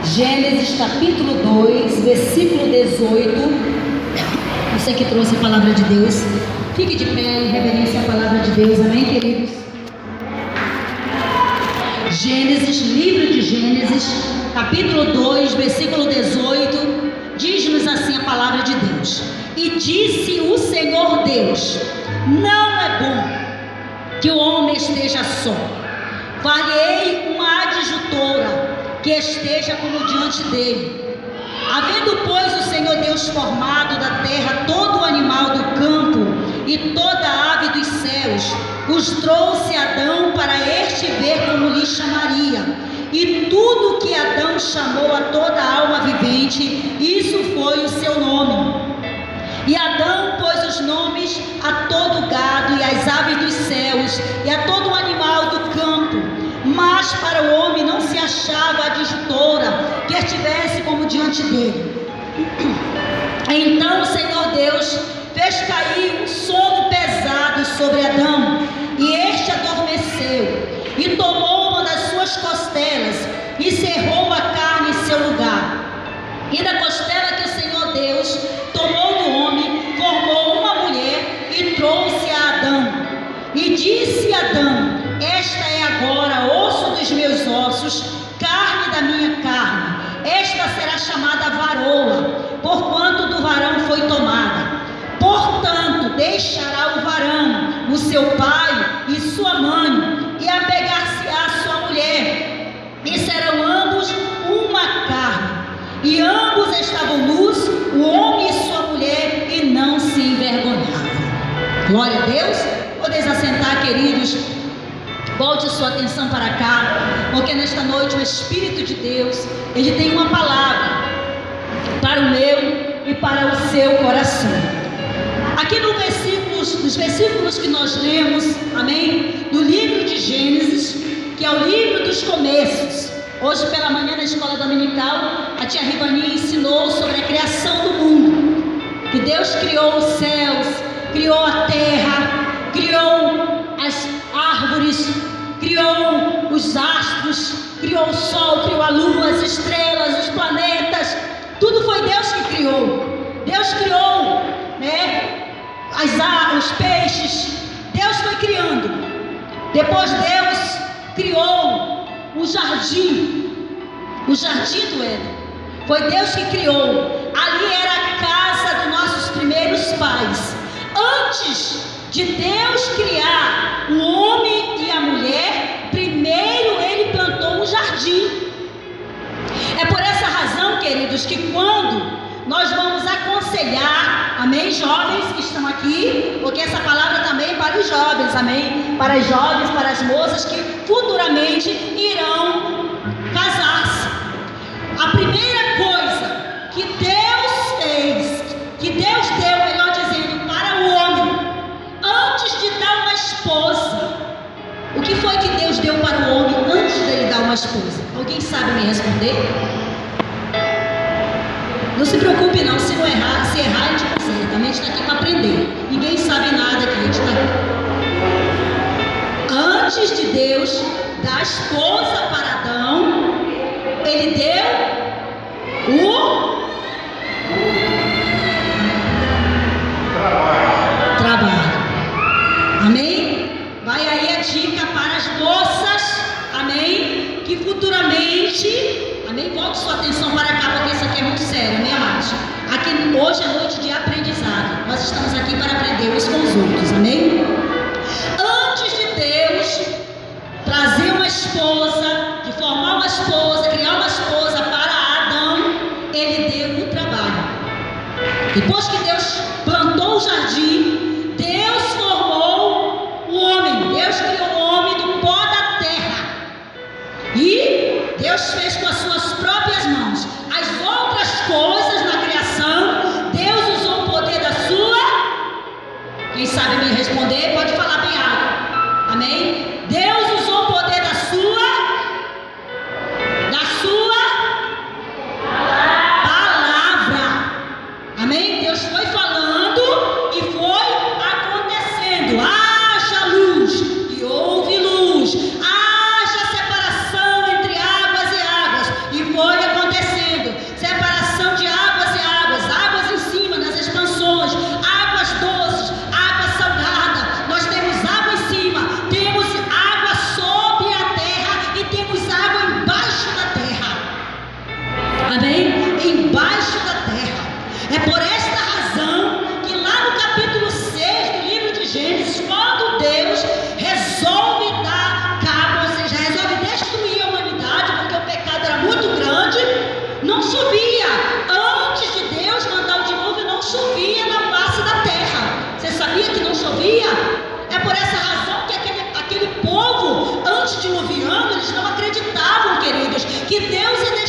Gênesis capítulo 2, versículo 18. Você que trouxe a palavra de Deus, fique de pé em reverência à palavra de Deus, amém, queridos? Gênesis, livro de Gênesis, capítulo 2, versículo 18, diz-nos assim a palavra de Deus: E disse o Senhor Deus: Não é bom que o homem esteja só, farei uma adjutora que esteja como diante dele. Havendo, pois, o Senhor Deus formado da terra todo o animal do campo e toda a ave dos céus, os trouxe Adão para este ver como lhe chamaria. E tudo que Adão chamou a toda a alma vivente, isso foi o seu nome. E Adão pôs os nomes a todo o gado e às aves dos céus e a todo o animal do campo. Mas para o homem não se achava adjutora que estivesse como diante dele. Então o Senhor Deus fez cair um sono pesado sobre Adão, e este adormeceu, e tomou uma das suas costelas e cerrou a carne em seu lugar. E da costela que o Senhor Deus tomou do homem, formou uma mulher e trouxe a Adão. E disse Adão: Esta é agora osso dos meus ossos, carne da minha carne. Esta será chamada varoa, porquanto do varão foi tomada. Portanto, deixará o varão o seu pai e sua mãe, e apegar-se-á a sua mulher, e serão ambos uma carne. E ambos estavam nus, o homem e sua mulher, e não se envergonhavam. Glória a Deus. Podeis assentar, queridos. Volte sua atenção para cá, porque nesta noite o Espírito de Deus, Ele tem uma palavra para o meu e para o seu coração. Aqui nos versículos que nós lemos, amém, do livro de Gênesis, que é o livro dos começos. Hoje pela manhã na escola dominical, a tia Rivani ensinou sobre a criação do mundo, que Deus criou os céus, criou a terra, criou as árvores, criou os astros, criou o sol, criou a lua, as estrelas, os planetas. Tudo foi Deus que criou. Deus criou, os peixes. Deus foi criando. Depois Deus criou o jardim do Éden. Foi Deus que criou. Ali era a casa dos nossos primeiros pais. Antes de Deus criar o homem e a mulher, primeiro Ele plantou um jardim. É por essa razão, queridos, que quando nós vamos aconselhar, amém, jovens que estão aqui, porque essa palavra também é para os jovens, amém, para as jovens, para as moças que futuramente irão casar-se. A primeira coisa que Deus fez, que Deus deu, melhor dizendo, para o homem, antes de dar uma esposa. O que foi que Deus deu para o homem antes dele dar uma esposa? Alguém sabe me responder? Não se preocupe não, se errar a gente conserta. A gente está aqui para aprender. Ninguém sabe nada aqui, a gente está aqui. Antes de Deus dar a esposa para Adão, Ele deu o trabalho. Amém? Vai aí a dica para as moças, amém? Que futuramente, amém? Volte sua atenção para cá, porque isso aqui é muito sério, amém, amados? Aqui hoje é noite de aprendizado. Nós estamos aqui para aprender uns com os outros, amém? Antes de Deus trazer uma esposa, de formar uma esposa, criar uma esposa para Adão, Ele deu o trabalho. Depois que Deus plantou o jardim, Deus formou o homem. Deus criou o homem do pó da terra. E Deus fez com as suas próprias mãos. As outras coisas na criação, Deus usou o poder da sua. Quem sabe me responder, pode falar bem alto. Amém? Deus usou o poder da sua palavra. Amém? Deus foi falando e foi acontecendo. Haja luz e houve luz. Haja separação entre águas e águas e foi acontecendo.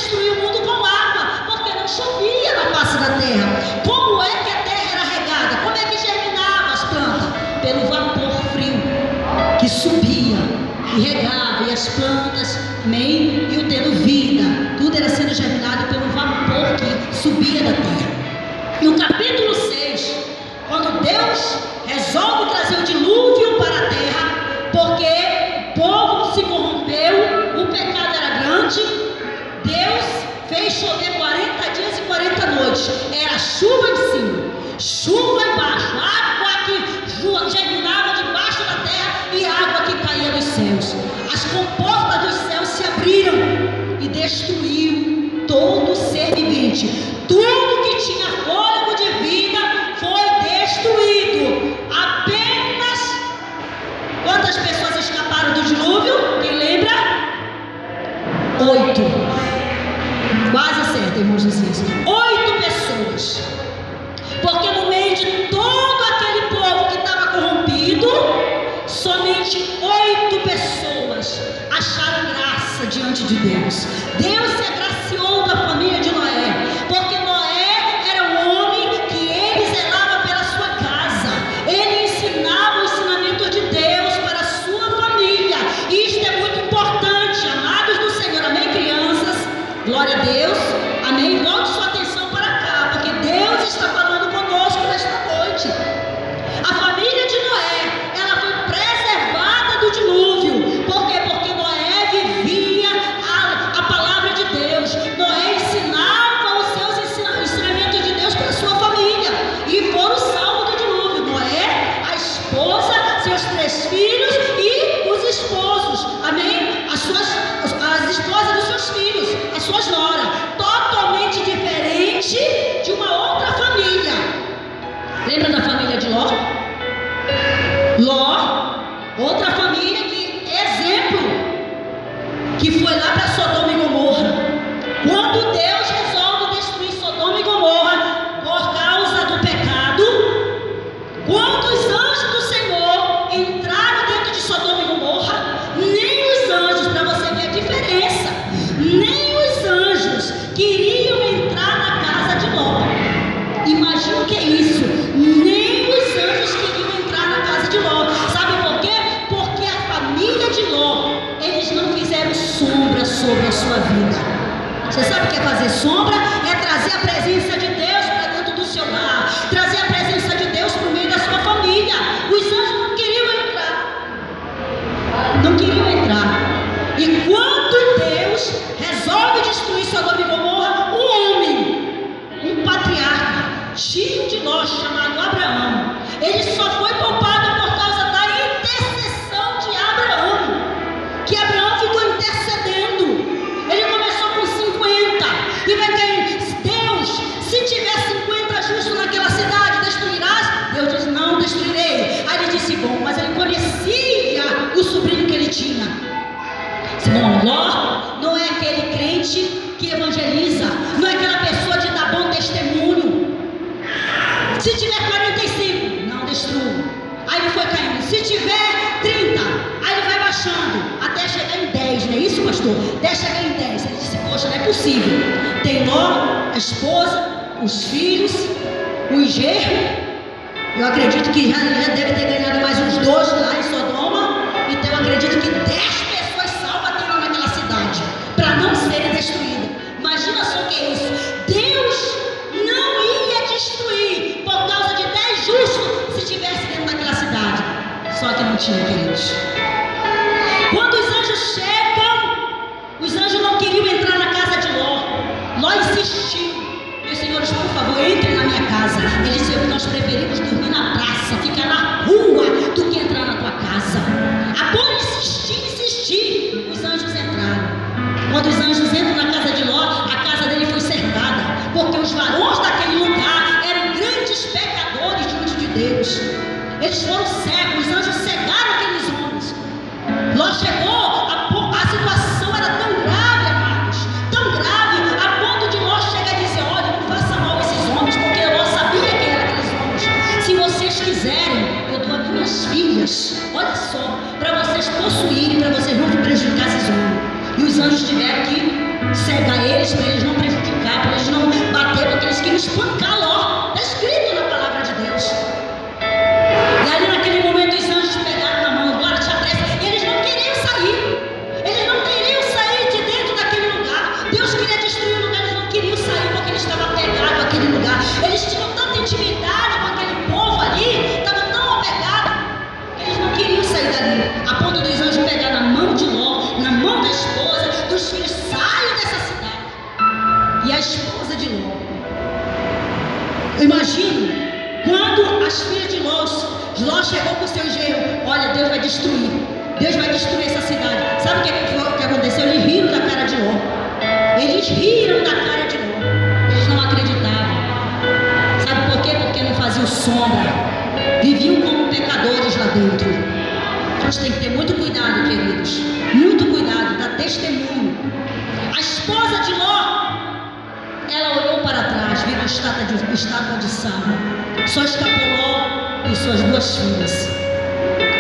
destruir o mundo com água, porque não chovia na face da terra. Como é que a terra era regada? Como é que germinava as plantas? Pelo vapor frio que subia e regava, e as plantas, amém, iam tendo vida. Tudo era sendo germinado pelo vapor que subia da terra. No capítulo 6, quando Deus resolve trazer o dilúvio para a terra, porque o povo se corrompeu, o pecado era grande, Deus fez chover 40 dias e 40 noites. Era chuva em cima, chuva embaixo, água que germinava debaixo da terra e água que caía dos céus. As comportas dos céus se abriram e destruiu todo ser vivente. Tudo que tinha fôlego de vida foi destruído. Apenas quantas pessoas escaparam do dilúvio? Quem lembra? 8. Quase certo, irmãos Jesus. 8 pessoas. Porque no meio de todo aquele povo que estava corrompido, somente 8 pessoas acharam graça diante de Deus. Deus se agraciou da família de Noé, porque Noé era um homem que ele zelava pela sua casa, ele ensinava o ensinamento de Deus para a sua família. Isto é muito importante, amados do Senhor, amém, crianças? Glória a Deus, amém? Volte sua atenção para cá, porque Deus está falando conosco nesta noite. A família de Noé, ela foi preservada do dilúvio. Por quê? Porque Noé vivia a palavra de Deus. Noé ensinava os seus ensinamentos de Deus para a sua família, e foram salvos do dilúvio. Noé, a esposa, seus 3 filhos e os esposos, amém? As esposas dos seus filhos, as suas noras, totalmente diferente de uma outra família. Lembra da família de Ló? Ló, outra família que, exemplo, que foi lá para Sodoma e Gomorra. Quando Deus resolve destruir Sodoma e Gomorra por causa do pecado, quando os anjos do Senhor entraram dentro de Sodoma e Gomorra, nem os anjos, para você ver a diferença, nem os anjos queriam entrar na casa de Ló. Imagina o que é isso. Nem os anjos queriam entrar na casa de Ló. Sabe por quê? Porque a família de Ló, eles não fizeram sombra sobre a sua vida. Você sabe o que é fazer sombra? É trazer a presença de Deus para dentro do seu lar, trazer a presença de Deus para o meio da sua família. Os anjos não queriam entrar, não queriam entrar. E quando Deus resolve destruir Sodoma e Gomorra, um homem, um patriarca, filho de Ló, chamado Abraão, ele só foi poupado por causa da intercessão de Abraão, que Abraão ficou intercedendo. Ele começou com 50 e vai cair. Deus, se tiver 50 justos naquela cidade, destruirás? Deus disse: não destruirei. Aí ele disse: bom, mas ele conhecia o sobrinho que ele tinha. Bom, Ló não é aquele crente que evangeliza, não é aquela pessoa de dar bom testemunho. Se tiver 45, não destrua. Aí ele foi caindo. Se tiver 30, aí ele vai baixando até chegar em 10, não é isso, pastor? Até chegar em 10. Ele disse: poxa, não é possível. Tem Ló, a esposa, os filhos, o genro. Eu acredito que já deve ter ganhado mais uns 2 lá em Sodoma. Então eu acredito que 10 pessoas salvas tem lá naquela cidade, para não serem destruídas. Imagina só o que é isso. Deus não ia destruir por causa de 10 justos se tivesse dentro daquela cidade. Só que não tinha, queridos. Quando os anjos chegam, os anjos não queriam entrar na casa de Ló. Ló insistiu: meus senhores, por favor, entrem na minha casa. Ele disse: nós preferimos dormir na praça, ficar na rua, do que entrar na tua casa. Após insistir, os anjos entraram. Quando os anjos entram na casa de Ló, a casa dele foi cercada, porque os varões daquele lugar eram grandes pecadores diante de Deus. Eles foram cegos, os anjos cegaram aqueles homens. Ló chegou, a situação era tão grave, amados, tão grave, a ponto de Ló chegar e dizer: olha, não faça mal a esses homens, porque Ló sabia quem eram aqueles homens. Se vocês quiserem, eu dou as minhas filhas, olha só, para vocês possuírem, para vocês não prejudicar esses homens. E os anjos tiveram que cegar ele eles, para eles não prejudicar, para eles não bater, porque eles queriam espancar Ló. Está escrito na palavra de Deus. E ali naquele momento os anjos pegaram na mão, agora te apressa, e eles não queriam sair. Eles não queriam sair de dentro daquele lugar. Deus queria destruir o lugar, eles não queriam sair porque eles estavam apegados àquele lugar. Eles tinham tanta intimidade com aquele povo ali, estavam tão apegados, que eles não queriam sair dali. A ponto dos anjos pegar na mão de Ló, na mão da esposa, dos filhos, saiam dessa cidade. E a esposa de Ló, eu imagino, quando as filhas de Ló chegou com o seu genro, olha, Deus vai destruir essa cidade. Sabe o que aconteceu? Eles riram da cara de Ló. Eles riram da cara de Ló. Eles não acreditavam. Sabe por quê? Porque não faziam sombra. Viviam como pecadores lá dentro. A gente tem que ter muito cuidado, queridos. Muito cuidado, dá testemunho. A esposa de Ló, ela olhou para trás, viu a estátua de sal. Só escapou Ló e suas duas filhas.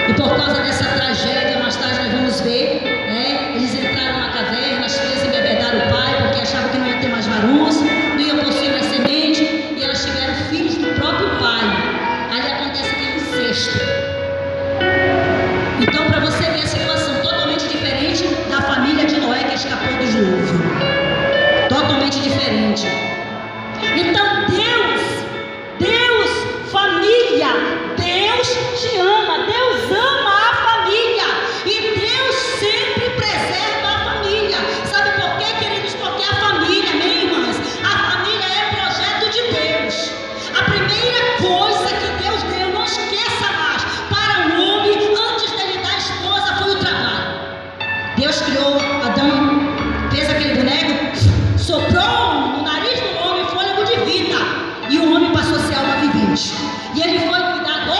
E por causa dessa tragédia, mais tarde nós vamos ver, né? Eles entraram na caverna, as filhas embebedaram o pai, porque achavam que não ia ter mais varons, não ia possuir mais semente, e elas tiveram filhos do próprio pai. Ali acontece aquele incesto. Então, para você ver a situação totalmente diferente da família de Noé que escapou do dilúvio. Totalmente diferente. Então, família, Deus te ama, Deus ama a família, e Deus sempre preserva a família. Sabe por quê, queridos? Porque a família, minhas irmãs, a família é projeto de Deus. A primeira coisa que Deus deu, não esqueça mais, para o homem, antes dele dar a esposa, foi o trabalho. Deus criou Adão, fez aquele boneco, soprou no nariz do homem fôlego de vida, e o homem passou a ser alma vivente. E ele foi cuidar do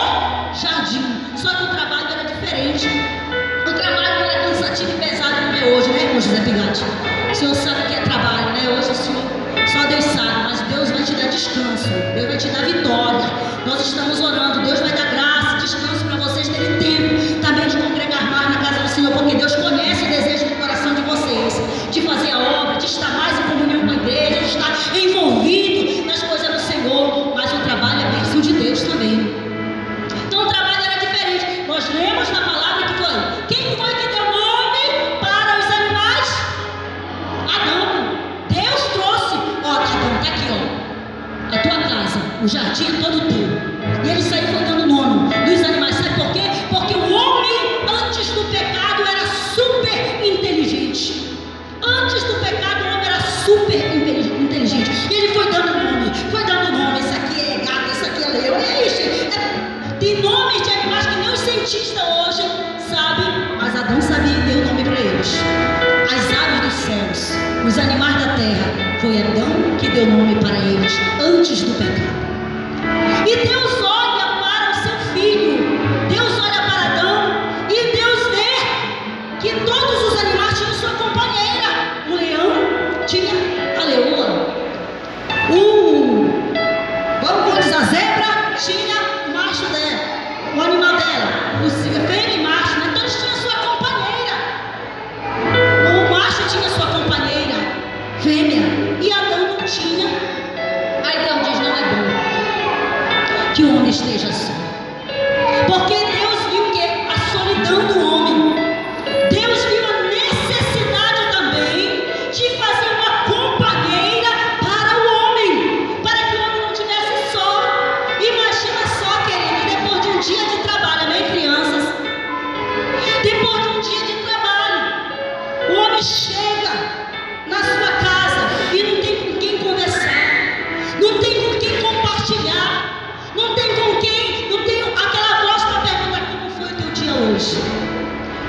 jardim. Só que o trabalho era diferente. O trabalho não era cansativo e pesado como é hoje, né, irmão José Pigatti? O senhor sabe o que é trabalho, né? Hoje o senhor, só Deus sabe, mas Deus vai te dar descanso, Deus vai te dar vitória. Nós estamos orando, Deus vai dar graça, descanso para vocês terem tempo também de congregar mais na casa do Senhor, porque Deus conhece o desejo do coração de vocês, de fazer a obra, de estar mais em comunhão com a igreja, de estar envolvido nas coisas do Senhor. Mas o trabalho é bênção de Deus também. Então o trabalho era diferente. Nós lemos na palavra que foi: quem foi que deu nome para os animais? Adão. Deus trouxe, ó, Adão, tá aqui, ó, a tua casa, o jardim é todo teu. E ele saiu foi dando nome dos animais. Sabe por quê? Porque o homem, antes do pecado, era super inteligente. Antes do pecado, o homem era super inteligente. E ele foi dando nome, esse aqui é gato, esse aqui é leão, tem nomes de animais que nem os cientistas hoje sabem, mas Adão sabia e deu nome para eles. As aves dos céus, os animais da terra, foi Adão que deu nome para eles antes do pecado. E Deus olha para o seu filho, Deus olha para Adão, e Deus vê que todos os animais tinham sua companheira. O leão tinha a leoa, vamos dizer, a zebra tinha o macho dela, o animal dela, o fêmea e macho, né? Todos tinham sua companheira. O macho tinha sua companheira fêmea, e Adão não tinha. Aí Deus diz: não é bom que o homem esteja só, porque Deus viu que a solidão do homem, Deus viu a necessidade também de fazer uma companheira para o homem, para que o homem não tivesse só. Imagina só, querido, depois de um dia de trabalho, amém, crianças? Depois de um dia de trabalho, o homem chega na sua casa e não tem com quem conversar, não tem com quem compartilhar, não tem aquela voz para perguntar: como foi o teu dia hoje?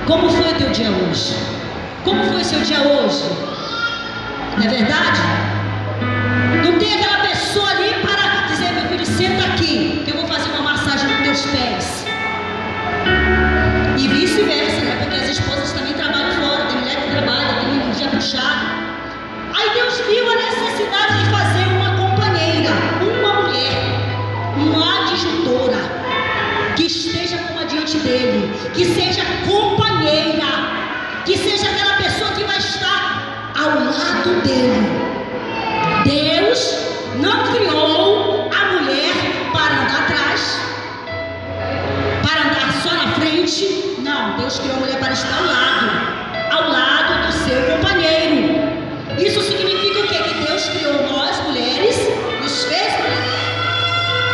Como foi o teu dia hoje? Como foi o seu dia hoje? Não é verdade? Não tem aquela pessoa ali para dizer: meu filho, senta aqui, que eu vou fazer uma massagem nos teus pés. E vice-versa, né? Porque as esposas também trabalham fora, tem mulher que trabalha, tem um dia puxado. Aí Deus viu a necessidade de fazer uma companheira, uma mulher, uma adjutora, que esteja como adiante dele, que seja companheira, que seja aquela pessoa que vai estar ao lado dele. não criou a mulher para andar atrás, para andar só na frente. Não, Deus criou a mulher para estar ao lado do seu companheiro. Isso significa o quê? Que Deus criou nós, mulheres, nos fez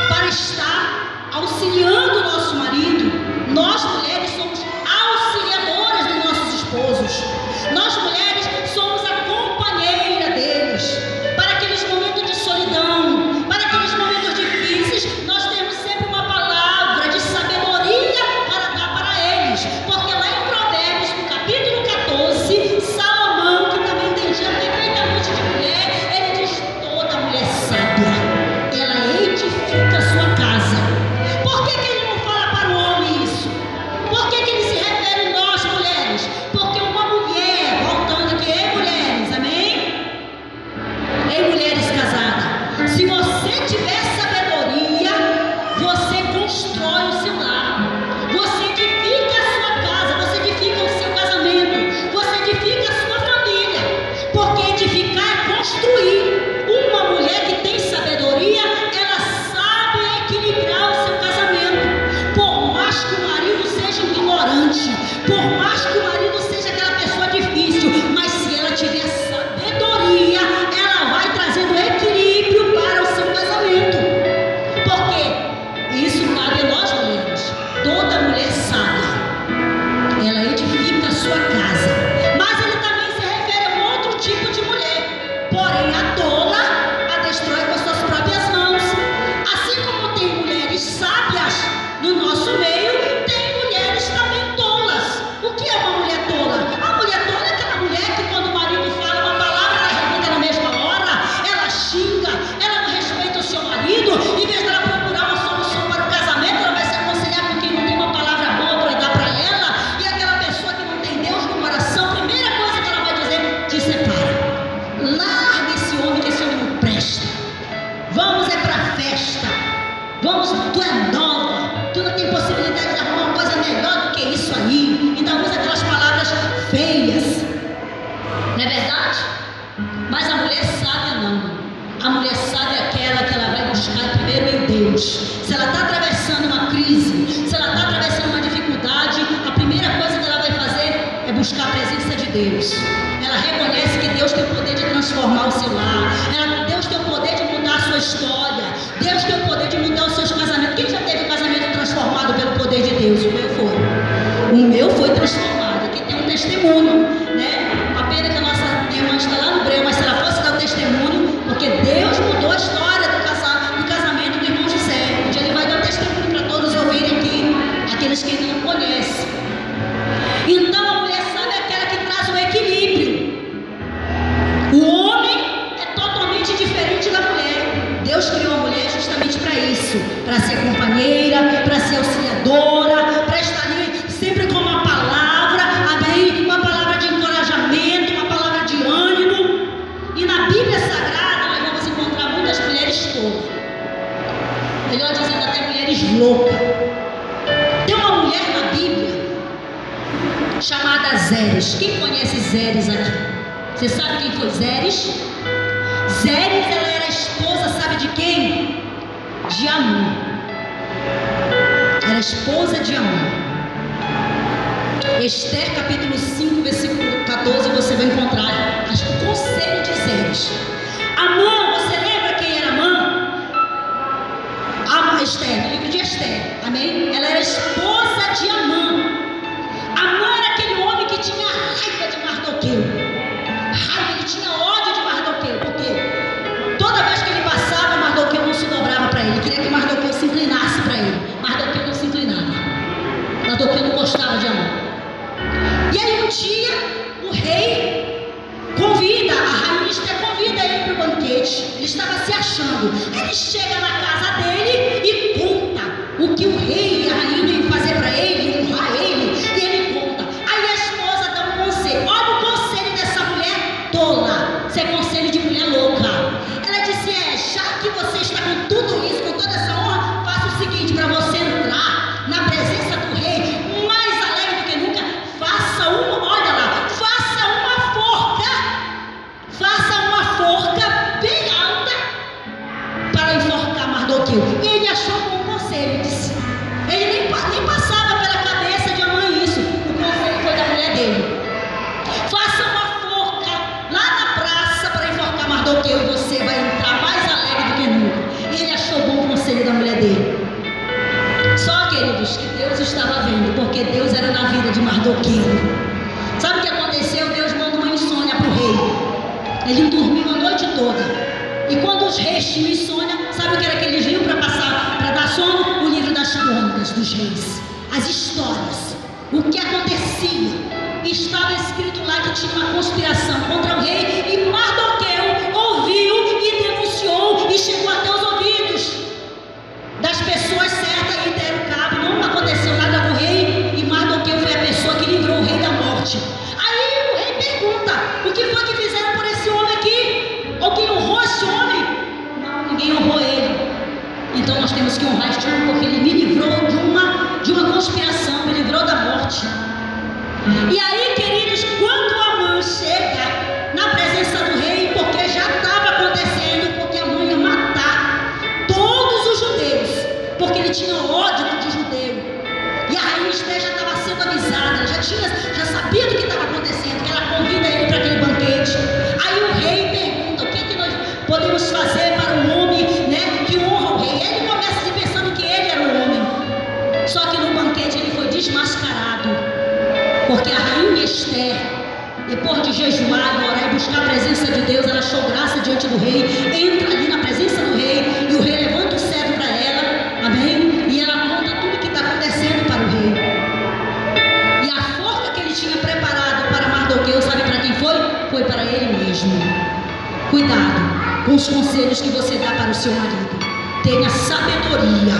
para estar auxiliando o nosso marido. Nós, mulheres, somos auxiliadoras dos nossos esposos. Nós, mulheres, somos a companheira deles. Para aqueles momentos de solidão, para aqueles momentos difíceis, nós temos sempre uma palavra de sabedoria para dar para eles. Porque lá em Provérbios, no capítulo 14, Salomão, que também entendia perfeitamente de mulher, ele diz: toda mulher sábia, ela edifica a sua casa. Por que ele não fala para o homem isso? Por que ele se refere a nós, mulheres? Porque uma mulher, voltando aqui, ei mulheres, amém? Ei mulheres casadas, se você tiver sabedoria, você constrói o seu lar, você edifica a sua casa, você edifica o seu casamento, você edifica a sua família, porque edificar é construir. Uma mulher que tem sabedoria, ela sabe equilibrar o seu casamento. Por mais que o marido seja ignorante, por mais que o marido seja aquela pessoa difícil, mas se ela tiver sabedoria, ela vai trazendo equilíbrio para o seu casamento. Porque isso cabe a nós, mulheres. Toda mulher sábia, ela edifica a sua casa. Mas ele também se refere a um outro tipo de mulher. Porém, a tola a destrói com as suas próprias mãos. Assim como tem mulheres sábias no nosso meio, tem mulheres também tolas. O que é uma mulher tola? A mulher tola é aquela mulher que quando o marido fala uma palavra, ela repita na mesma hora, ela xinga, ela não respeita o seu marido. Em vez dela procurar uma solução para o casamento, ela vai se aconselhar com quem não tem uma palavra boa para dar para ela. E aquela pessoa que não tem Deus no coração, a primeira coisa que ela vai dizer: te separa, larga esse homem, que esse homem não presta. Vamos é para a festa. Vamos, tu é nova, tu não tem possibilidade de arrumar uma coisa melhor do que isso aí. Então usa aquelas palavras feias, não é verdade? Mas a mulher sábia não. A mulher sábia é aquela que ela vai buscar primeiro em Deus. Se ela está atravessando uma crise, se ela está atravessando uma dificuldade, a primeira coisa que ela vai fazer é buscar a presença de Deus. Ela reconhece que Deus tem o poder de transformar o seu lar. Deus tem o poder de mudar a sua história. Deus tem o poder de mudar os seus casamentos. Quem já teve um casamento transformado pelo poder de Deus? O meu foi. O meu foi transformado. Aqui tem um testemunho, né? A pena que a nossa irmã está lá no breu, mas se ela fosse dar o testemunho, porque Deus mudou a história do casamento do irmão José. Onde ele vai dar o testemunho para todos ouvirem aqui, aqueles que ainda não conhecem. Então a mulher sábia é aquela que traz o equilíbrio. O homem é totalmente diferente da mulher. Deus criou a mulher justamente para isso, para ser companheira, para ser auxiliadora, para estar ali sempre com uma palavra, amém? Uma palavra de encorajamento, uma palavra de ânimo. E na Bíblia Sagrada nós vamos encontrar muitas mulheres tolas, melhor dizendo, até mulheres loucas. Tem uma mulher na Bíblia chamada Zeres. Quem conhece Zeres aqui? Você sabe quem foi Zeres? Zeres, ela era esposa, sabe de quem? De Amon. Era esposa de Amon. Esther capítulo 5, versículo 14, você vai encontrar o conselho de Zeres. Amon, você lembra quem era Amon? Esther, no livro de Esther, amém? Ela era esposa de Amon. Amon era aquele homem que tinha raiva de Mardoqueu. Ele tinha ódio de Mardoqueu, porque toda vez que ele passava, Mardoqueu não se dobrava para ele. Ele queria que Mardoqueu se inclinasse para ele. Mardoqueu não se inclinava. Mardoqueu não gostava de Amon. E aí um dia o rei convida, a rainha Esther convida ele para o banquete. Ele estava se achando. Ele chega na casa dele e conta o que o rei e a rainha iam fazer para ele, honrar ele. E ele conta. Aí a esposa dá um conselho. Olha o conselho dessa mulher tola. Isso é conselho de mulher louca. Ela disse: já que você está com tudo isso, com toda essa honra, faça o seguinte, para você entrar na presença do rei mais alegre do que nunca, faça uma forca bem alta, Mardoqueu. Sabe o que aconteceu? Deus manda uma insônia para o rei. Ele dormiu a noite toda. E quando os reis tinham insônia, sabe o que era que eles liam para passar, para dar sono? O livro das crônicas dos reis. As histórias. O que acontecia. Estava escrito lá que tinha uma conspiração contra o rei. E Mardoqueu ouviu e denunciou. E chegou até os ouvidos das pessoas certas e deram cabo. Não aconteceu nada com o rei. E Mardoqueu foi a pessoa que livrou o rei da morte. Aí o rei pergunta: o que foi que fizeram por esse homem aqui? Alguém honrou esse homem? Não, ninguém honrou ele. Então nós temos que honrar este homem, porque ele me livrou de uma conspiração, me livrou da morte. E aí, queridos, quando Amã chega na presença do rei, porque já estava acontecendo, porque Amã ia matar todos os judeus, porque ele tinha ódio de judeu. E a rainha Esther já estava sendo avisada, já sabia do que estava acontecendo, que ela convida ele para aquele banquete. Aí o rei pergunta: o que nós podemos fazer para um homem, né, que honra o rei? E ele começa a se pensando que ele era o homem. Só que no banquete ele foi desmascarado, porque a rainha Esther, depois de jejuar, orar e buscar a presença de Deus, ela achou graça diante do rei, entra ali na presença do rei, e o rei levanta o cetro para ela, amém? E ela conta tudo o que está acontecendo para o rei. E a forca que ele tinha preparado para Mardoqueu, sabe para quem foi? Foi para ele mesmo. Cuidado com os conselhos que você dá para o seu marido. Tenha sabedoria.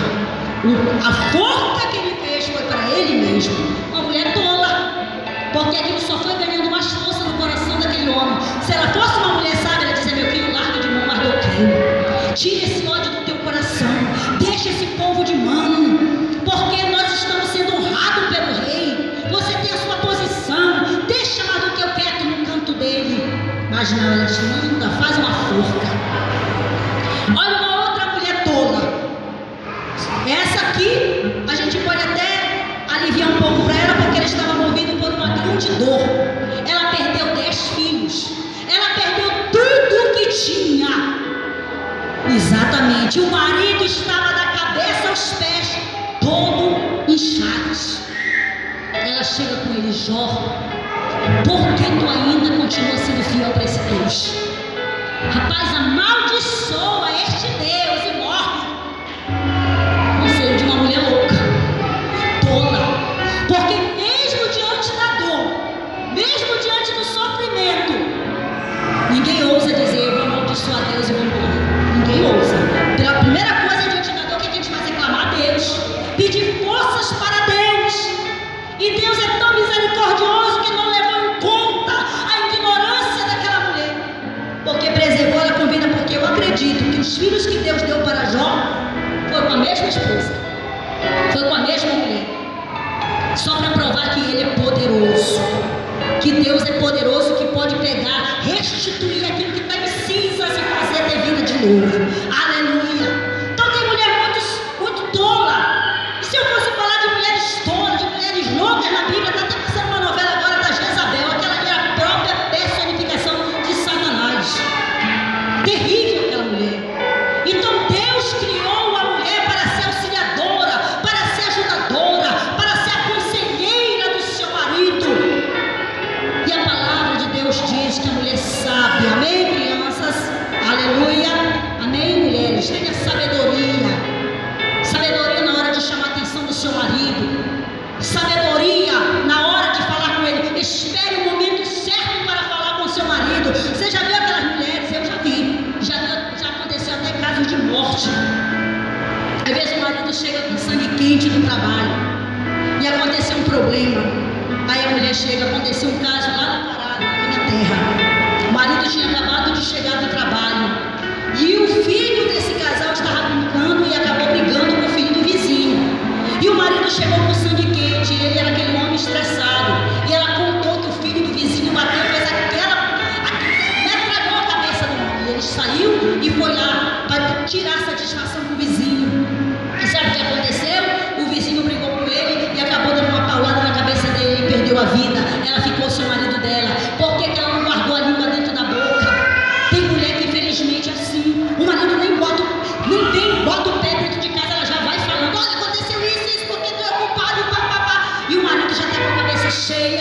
A forca que ele fez foi para ele mesmo. Uma mulher tola, porque aquilo só foi ganhando mais força no coração daquele homem. Se ela fosse uma mulher sábia, ela dizia: meu filho, larga de mão Mardoqueu, tira esse ódio do teu coração, deixa esse povo de mão, porque nós estamos sendo honrados pelo rei. Você tem a sua posição, deixa Mardoqueu quieto no canto dele. Mas não, ela diz: manda, faz uma forca. Olha uma outra mulher tola. Essa aqui a gente pode até aliviar um pouco para ela, porque ela estava movida por uma grande dor. Ela perdeu 10 filhos. Ela perdeu tudo que tinha. Exatamente. O marido estava da cabeça aos pés, todo inchado. Ela chega com ele: Jó, por que tu ainda continua sendo fiel para esse Deus? Rapaz, amaldiçoa este Deus e morre. Conselho de uma mulher louca, tola. Porque mesmo diante da dor, mesmo diante do sofrimento, ninguém ousa dizer: eu vou amaldiçoar Deus e vou morrer. Ninguém ousa. Pela primeira coisa diante da dor, o que a gente faz? É clamar a Deus, pedir forças para Deus. E Deus é tão misericordioso que não levou em conta a ignorância daquela mulher, porque preservou ela com vida. Porque eu acredito que os filhos que Deus deu para Jó foi com a mesma esposa, foi com a mesma mulher, só para provar que ele é poderoso, que Deus é poderoso, que pode pegar, restituir aquilo que está em cinzas e fazer ter vida de novo. Aleluia. Então tem mulher muito tola. E se eu fosse falar de mulheres tolas, de mulheres loucas na Bíblia, está até passando uma novela agora da Jezabel, aquela ali é a própria personificação de Satanás. Terrível aquela mulher. Então Deus criou a mulher para ser auxiliadora, para ser ajudadora, para ser a conselheira do seu marido. E a palavra de Deus diz que a mulher sabe. Amém, crianças? Aleluia. Amém, mulheres? Tenha sabedoria. Sabedoria na hora de chamar a atenção do seu marido. Sabedoria na hora de falar com ele. Espere o momento certo para falar com o seu marido. Você já viu aquelas mulheres? Eu já vi. Já aconteceu até casos de morte. Às vezes o marido chega com sangue quente do trabalho e aconteceu um problema. Aí a mulher chega: aconteceu um caso lá no Pará, aqui na terra. O marido tinha acabado de chegar do trabalho e o filho desse casal estava brincando e acabou brigando com o filho do vizinho. E o marido chegou com sangue quente, ele era aquele homem estressado. E ela contou que o filho do vizinho bateu, fez metralhou a cabeça do homem. E ele saiu e foi lá para tirar satisfação com o vizinho. E sabe o que aconteceu? O vizinho brigou com ele e acabou dando uma paulada na cabeça dele e perdeu a vida. Ela ficou sem o marido dela. Por que ela não guardou a língua dentro da boca? Tem mulher que infelizmente é assim. O marido nem bota o pé dentro de casa, ela já vai falando: olha, aconteceu isso, porque tu é culpado, papapá. E o marido já está com a cabeça cheia.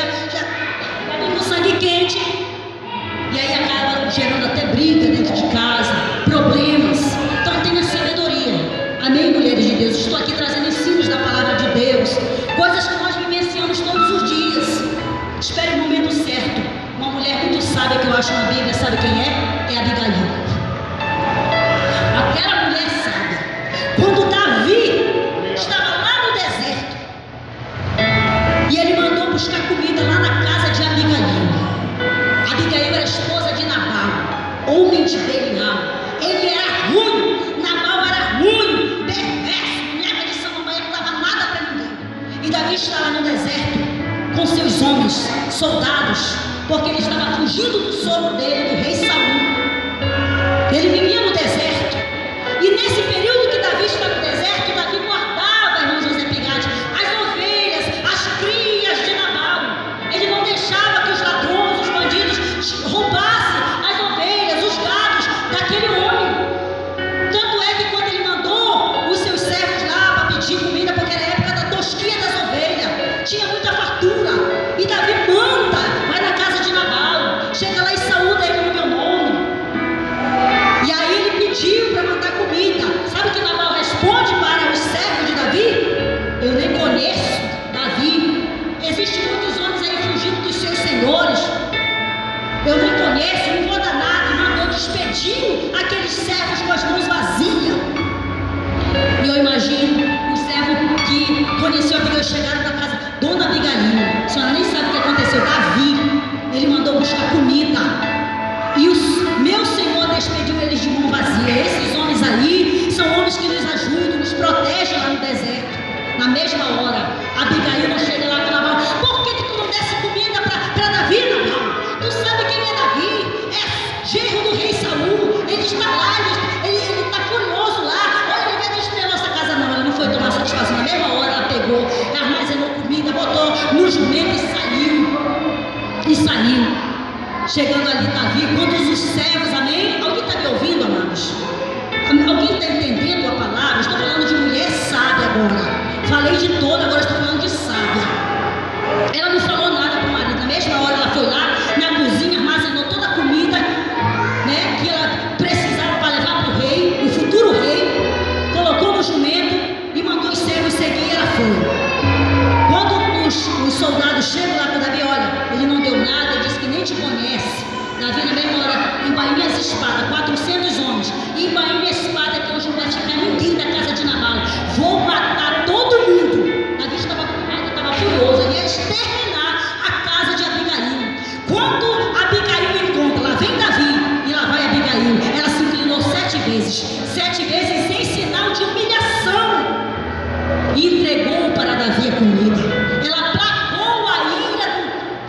aqueles servos com as mãos vazias. E eu imagino o servo que conheceu Abigail, chegaram da casa, Dona Abigail, a senhora nem sabe o que aconteceu, Davi, ele mandou buscar comida, e o meu Senhor despediu eles de mão vazia. Esses homens aí são homens que nos ajudam, nos protegem lá no deserto. Na mesma hora, Abigail não chega lá com Nabal: por que tu não desse comida para Davi, Nabal? Tu sabe quem é Davi? É genro do rei Saul, ele está lá, ele está furioso lá. Olha, ele vai destruir a nossa casa. Não, ela não foi tomar satisfação. Na mesma hora ela pegou, armazenou comida, botou no jumento e saiu. Chegando ali Davi, quando os servos, amém? Alguém está me ouvindo, amados? Alguém está entendendo a palavra? Estou falando de mulher sábia agora. Falei de toda, agora estou falando de sábia. Ela não falou nada para o marido. Na mesma hora ela foi lá na cozinha, armazenou toda a comida, né, que ela precisava para levar para o rei, o futuro rei, colocou no jumento e mandou os servos seguir, e ela foi. Quando os soldados chegam lá para Davi, olha, ele não deu nada, ele disse que nem te conhece. Davi na mesma hora embainha as espadas, 400 homens, embainha a espada, que hoje não vai ficar ninguém da casa de Nabal. Vou matar todo mundo. Davi estava com raiva, estava furioso, ele ia exterminar a casa de Abigail. Quando Abigail encontra, lá vem Davi e lá vai Abigail, ela se inclinou 7 vezes em sinal de humilhação, e entregou para Davi a comida. Ela aplacou a ira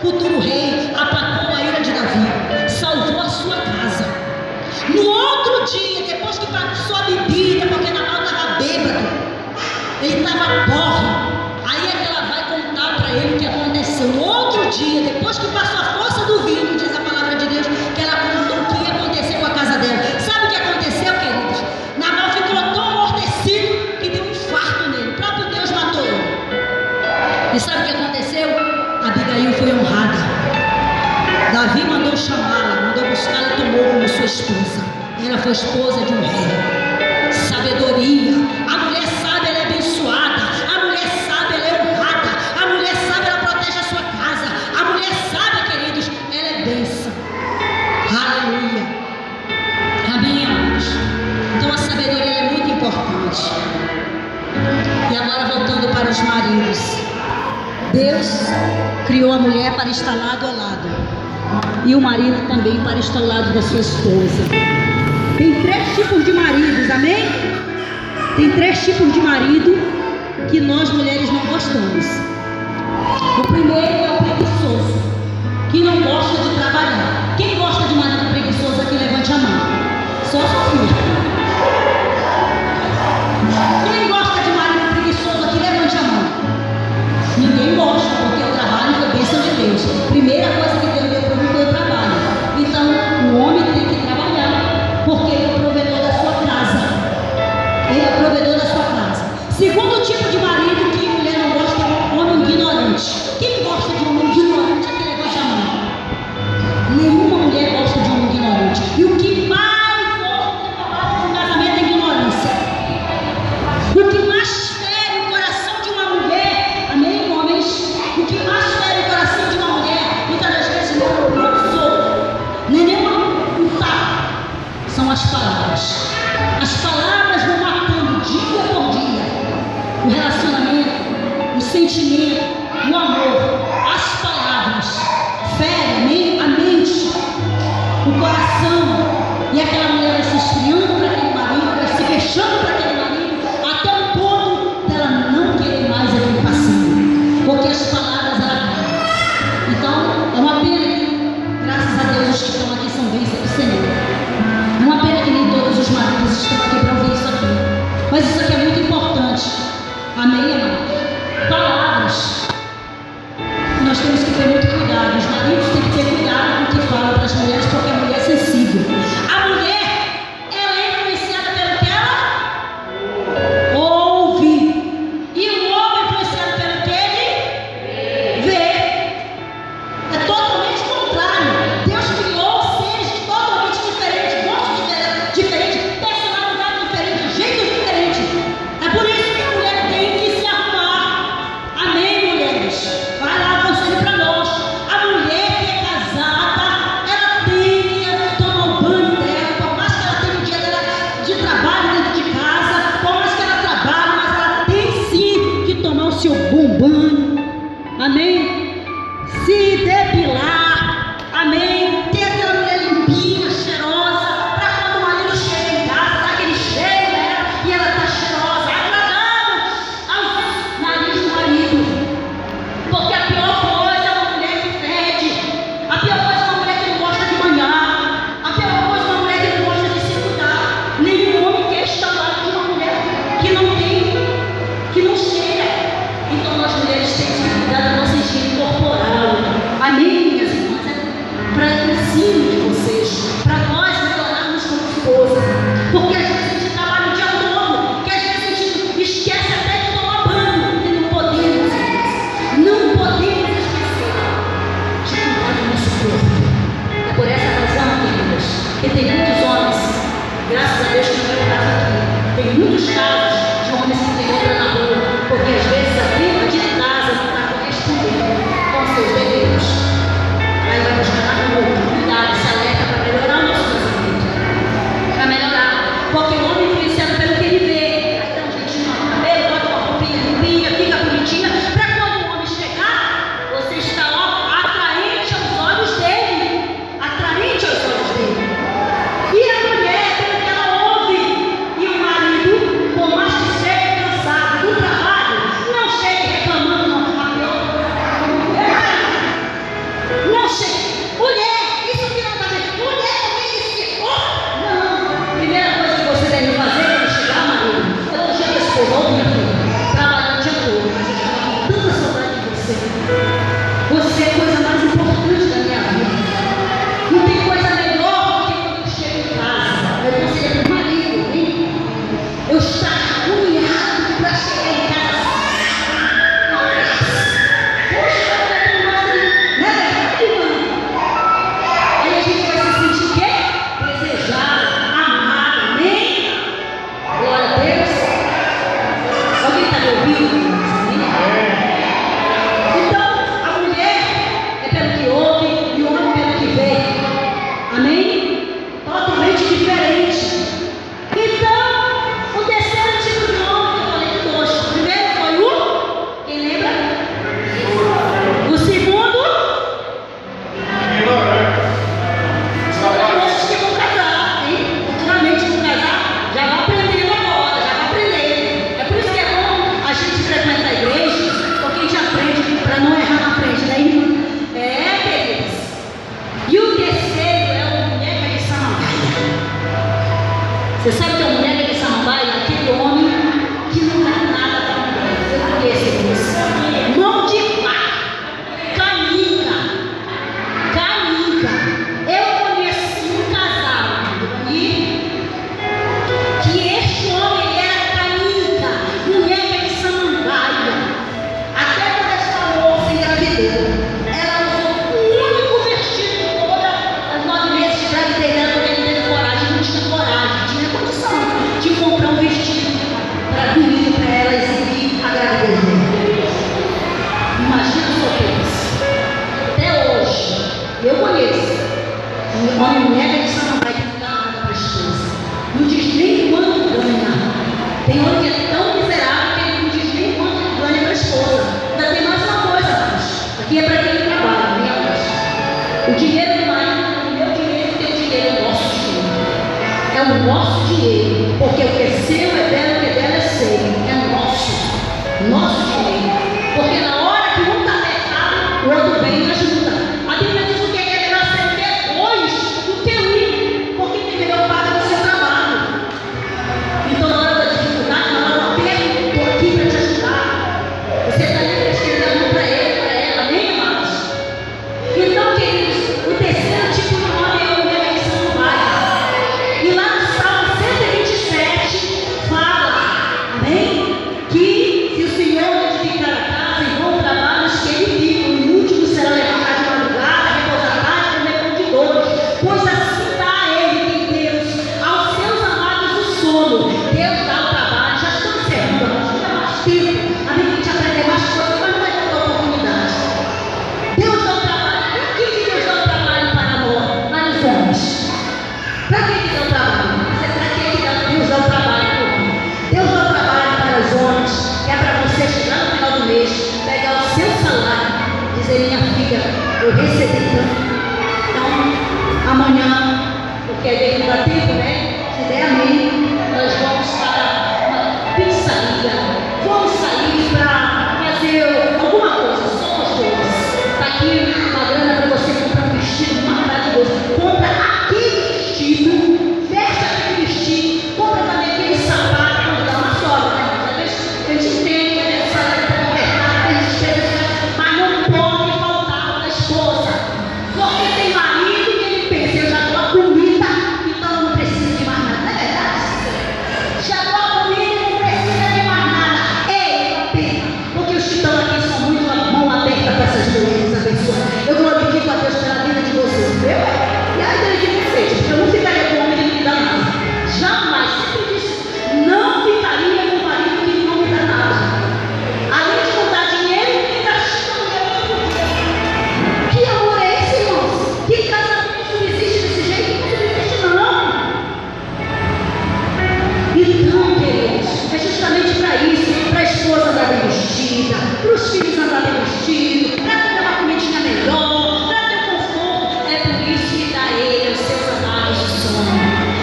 do futuro rei, aplacou a ira de Davi, salvou a sua casa. No outro dia, depois que passou a bebida, porque Nabal estava bêbado, ele estava porre, aí é que ela vai contar para ele o que aconteceu. No outro dia, depois que passou a força do vinho, diz a palavra de Deus, que ela contou o que ia acontecer com a casa dela. Sabe o que aconteceu, queridos? Nabal ficou tão amortecido que deu um infarto nele, o próprio Deus matou ele. E sabe o que aconteceu? Abigail foi honrada. Davi mandou chamá-la, mandou buscá-la e tomou como sua esposa. Ela foi esposa de um rei. Sabedoria. A mulher sábia, ela é abençoada. A mulher sábia, ela é honrada. A mulher sábia, ela protege a sua casa. A mulher sábia, queridos, ela é bênção. Aleluia. Amém, amados? Então a sabedoria, ela é muito importante. E agora voltando para os maridos. Deus criou a mulher para estar lado a lado, e o marido também para estar ao lado da sua esposa. Tem 3 tipos de maridos, amém? Tem 3 tipos de marido que nós mulheres não gostamos. O primeiro é o preguiçoso, que não gosta de trabalhar. Quem gosta de marido preguiçoso aqui, levante a mão. Só Sofia. Quem gosta de marido preguiçoso aqui, levante a mão. Ninguém gosta, porque o trabalho foi bênção de Deus. Primeira coisa que Deus deu para mim foi o trabalho. Então, o homem tem que trabalhar, porque ele é o provedor da sua casa. Ele é o provedor da sua casa. Segundo tipo de marido que mulher não gosta é um homem ignorante. Quem gosta de um homem ignorante aqui, levante a mão. Nenhuma mulher gosta de um homem ignorante. E o que mais gosta de trabalho no casamento é ignorância. O que mais fere o coração de uma mulher, amém, homens? O que mais fere o coração de uma mulher, muitas das vezes não é um soco, nem um tapa, são as palavras. As palavras vão matando dia por dia o relacionamento, o sentimento, o amor. As palavras ferem a mente, o coração, e aquela mulher vai se esfriando para aquele marido, vai se fechando para aquele marido, até o ponto dela não querer mais aquele passinho, porque as palavras ela acabam. Então é uma pena que, graças a Deus, os que estão aqui são bênçãos do Senhor. É uma pena que nem todos os maridos estão aqui para ouvir isso aqui, mas isso aqui é muito importante. Amém, amados? Palavras, nós temos que ter muito cuidado. Os maridos têm que ter cuidado com o que falam para as mulheres, porque a mulher é sensível. A mulher, amém? Se depilar, amém? Ter aquela mulher limpinha, cheirosa, para quando o marido chega em casa, dá aquele cheiro nela e ela está cheirosa, agradando ao nariz do marido. Porque a pior coisa é uma mulher que fede, a pior coisa é uma mulher que não gosta de banhar, a pior coisa é uma mulher que não gosta de se cuidar. Nenhum homem quer estar lá de uma mulher que não cheira. Então nós mulheres temos que cuidar da nossa higiene corporal. Amém, minhas irmãs? Para o ensino de vocês, para nós melhorarmos como esposa. Porque às vezes a gente trabalha o dia todo, que às vezes a gente esquece até de tomar banho. E não podemos esquecer de cuidar do nosso corpo. É por essa razão, queridas, que tem muitos homens, graças a Deus que não é o caso aqui, tem muitos casos de homens que tem outra na rua, porque às vezes a vida de casa não está correspondendo com seus deveres. Aí vai buscar na rua, cuidado, se alerta para melhorar o nosso casamento. Para melhorar. Porque o homem influenciado pelo que ele vê. Aí dá um jeitinho no cabelo, bota uma roupinha limpinha, fica bonitinha, para quando o homem chegar, você está ó, atraente aos olhos dele. Atraente aos olhos dele. E a mulher, pelo que ela ouve, e o marido, por mais que esteja cansado do trabalho, não chegue reclamando, não, a pior. Não chegue. Mulher, isso que não está vendo. Mulher, isso. Oh, não. Primeira coisa que você deve fazer quando chegar, marido, eu chego esse povo, minha filha, trabalhando o dia todo, mas eu já tenho tanta saudade de você. Você é a coisa mais importante da minha vida. Não tem coisa melhor do que quando eu chego em casa. Eu conselho para o marido, hein? Eu estou agoniado para chegar em casa. Poxa, eu não gosto de... Não é verdade, irmã? Aí a gente vai se sentir o quê? Desejado, amado, amém? Glória a Deus. Alguém está me ouvindo? Então, a mulher é pelo que ouve e o homem pelo que vê. Amém? Totalmente diferente. Então, o terceiro tipo de homem que eu falei de dois. O primeiro foi o... Quem lembra? O segundo... Moços que vão casar, hein? Futuramente vão casar, já vai aprendendo agora, já vai aprendendo. É por isso que é bom a gente frequentar a igreja, porque a gente aprende para não errar na frente, né, irmã? É, queridos. E o terceiro é o boneca de samambaia. Você sabe que é o boneca de samambaia? Aquele homem que não dá nada para a mulher. Eu conheço isso. Mão de vaca, caninga. Eu conheci um casal ali que este homem era caninga, boneca de samambaia. Até quando essa moça engravidou, ela usou o único vestido de todas as 9 meses de gravidez dela, porque ele teve coragem, não tinha coragem, tinha condição de comprar um vestido para dormir para ela exibir a gravidez dela. Imagina só isso. Até hoje, eu conheço um homem boneca de samambaia que não dá nada para a esposa. Não diz nem quanto ganha. Tem homem que é tão miserável que ele não diz nem quanto ganha para a esposa. Ainda tem mais uma coisa, mas aqui é para quem trabalha, nem a o dinheiro do marido não é o meu dinheiro, o teu dinheiro é o nosso dinheiro. É o nosso dinheiro. Porque o que é seu é dela, o que é dela é seu. É nosso dinheiro. Porque na hora que um está apertado, o outro vem e ajuda. A Bíblia diz o que é melhor ser depois do que ir, porque primeiro paga no seu trabalho. Então, na hora da dificuldade, na hora do aperto, estou aqui para te ajudar. Você está ali para estender a mão para ele, para ela, amém, amados? Então, queridos, o terceiro tipo de homem é o boneca de samambaia. E lá no Salmo 127 fala, amém? Que se o Senhor amém, nós vamos para uma pizzaria, vamos sair para fazer alguma coisa, só nós dois. Está aqui uma grana para você comprar um vestido maravilhoso. Compra aquele vestido, veste aquele vestido, compra também aquele sapato, quando dá uma sobra, né? Às vezes a gente entende, a gente sabe que está conversado, tem despesa, mas não pode faltar da esposa. Porque tem marido que ele pensa, eu já dou a comida, então eu não preciso de mais nada. Não é verdade? Já dou a comida, não precisa de mais nada. Ei, a pena, porque os que estão aqui são muito mão aberta para essas mulheres abençoadas. Eu glorifico a Deus pela vida de vocês, viu? E aí dele que me fez, porque eu não ficaria com homem que não me dá nada. Jamais, sempre disse, não ficaria com o marido que não me dá nada. Além de não dar dinheiro, me gasta mulher todo dia. Que amor é esse, irmãos? Que casamento subsiste desse jeito? Não subsiste, não. Então, queridos, é justamente para isso, para a esposa andar bem vestida, para os filhos andar bem vestidos, para ter uma comidinha melhor, para ter conforto. É por isso que dá ele aos seus amados de sono.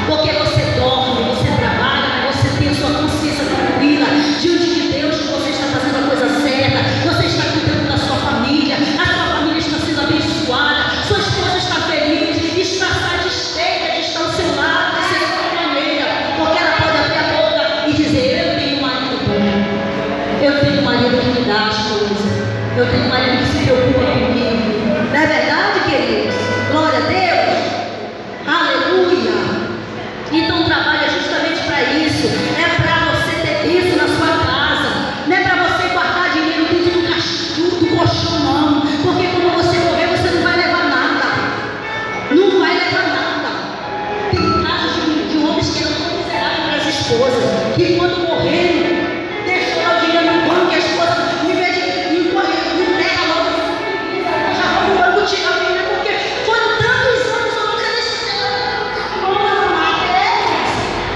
Porque você dorme, você trabalha, mas você tem a sua consciência tranquila diante de Deus que você está fazendo a coisa certa, você está cuidando da sua família, a sua família está sendo abençoada, sua esposa está feliz, está satisfeita de estar ao seu lado, de ser sua maneira, porque ela pode abrir a boca e dizer: eu tenho um marido bom, eu tenho um marido que me dá as coisas, eu tenho um marido que se preocupa comigo. Não é verdade, queridos? Glória a Deus, aleluia. Então trabalha justamente para isso, é para você ter isso na sua casa, não é para você guardar dinheiro dentro do colchão, não, porque quando você morrer você não vai levar nada, não vai levar nada. Tem casos de homens que eram tão miseráveis para as esposas, que quando morreram, deixou lá o dinheiro no banco e a esposa, em vez de entrega logo, já vou no banco tirar o dinheiro, porque foram tantos anos, eu nunca deixei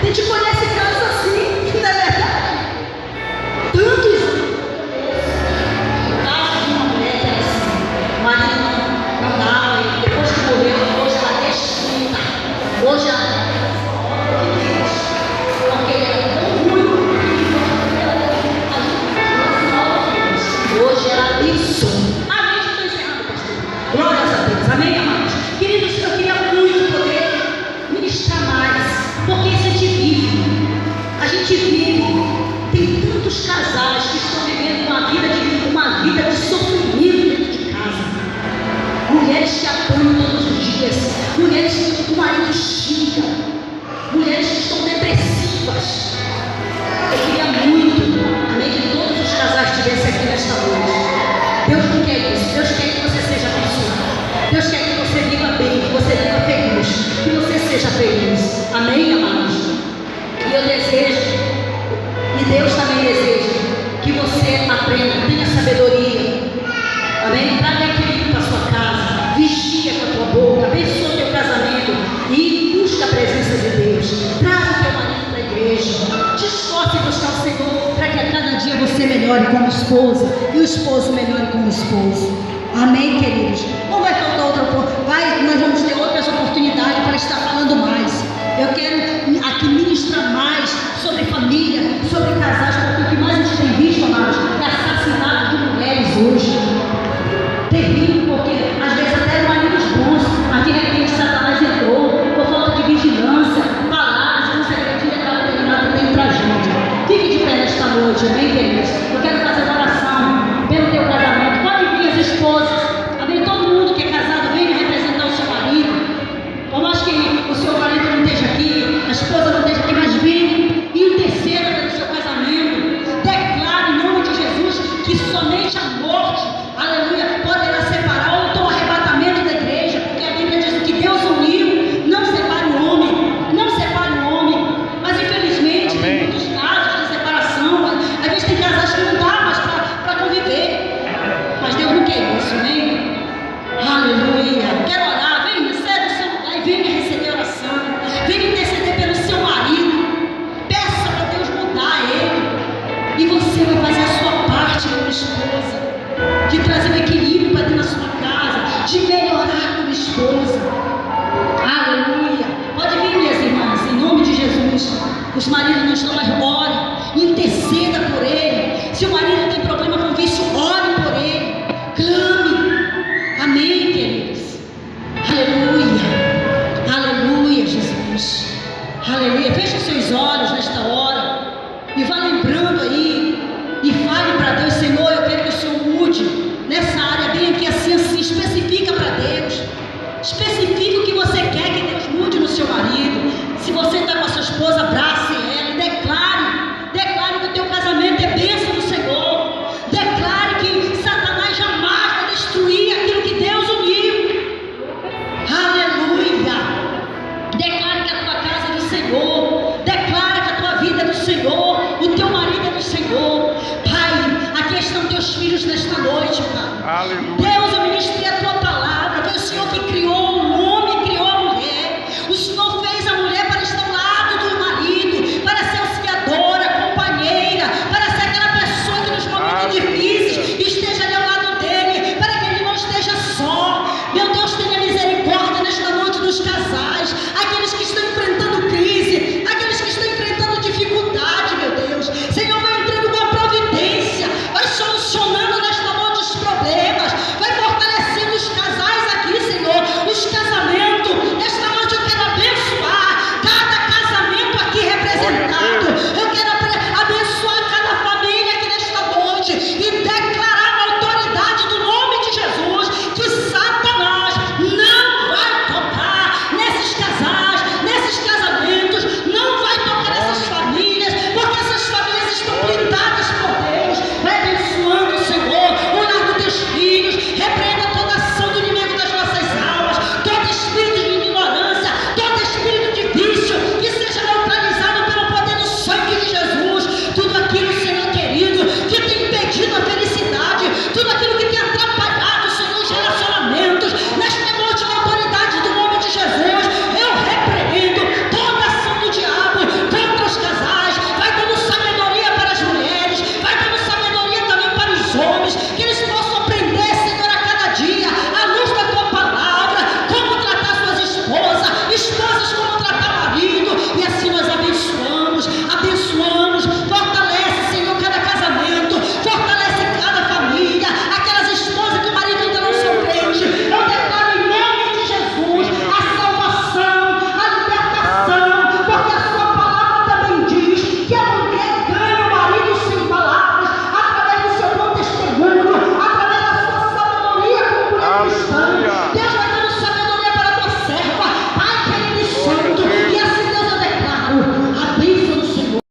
a gente conhece casos assim, não é verdade? Tantos anos. Caso de uma mulher que era assim, o marido não dava, e depois que morreu, hoje ela desfruta. Hoje ela porque ele era tão ruim, hoje ela abençoa. Amém? Estou encerrando, pastor. Glórias a Deus. Amém, amados? Queridos, eu queria muito poder ministrar mais, porque isso a gente vive. A gente vive. Tem tantos casais que estão vivendo uma vida de sofrimento dentro de casa. Mulheres que apanham todos os dias, mulheres que o marido xinga, mulheres que estão depressivas. Eu queria muito, amém, que todos os casais estivessem aqui nesta noite. Deus não quer isso. Deus quer que você seja abençoado. Deus quer que você viva bem, que você viva feliz, que você seja feliz. Amém, amados? E eu desejo, e Deus também deseja, que você aprenda, tenha sabedoria. Amém? Traga equilíbrio para a sua casa, vigia com a tua boca, abençoa o teu casamento e busca a presença de Deus. Traz o teu marido para a igreja, te esforce em buscar o Senhor, para que a cada dia você melhore como esposa e o esposo melhore como esposo. Amém, queridos? Não vai faltar outra oportunidade, nós vamos ter outras oportunidades para estar falando mais. Eu quero aqui ministrar mais sobre família, sobre casais, porque o que mais a gente tem visto, amados, é assassinato de mulheres hoje. Terrível, porque às vezes até eram maridos bons, mas de repente Satanás entrou, por falta de vigilância, palavras, um segredinho acaba terminando dentro da gente. Fique de pé nesta noite, amém, queridos? Eu quero fazer uma oração pelo teu casamento. Pode vir as esposas, amém? Todo mundo que é casado, venha representar o seu marido. Os maridos não estão mais, ore, interceda por ele. Se o marido tem problema com vício, ore por ele, clame. Amém, queridos? Aleluia, aleluia, Jesus, aleluia. Feche os seus olhos nesta hora e vá lembrando aí e fale para Deus: Senhor, eu quero que o Senhor mude nessa área bem aqui, assim, especifica para Deus, especifica.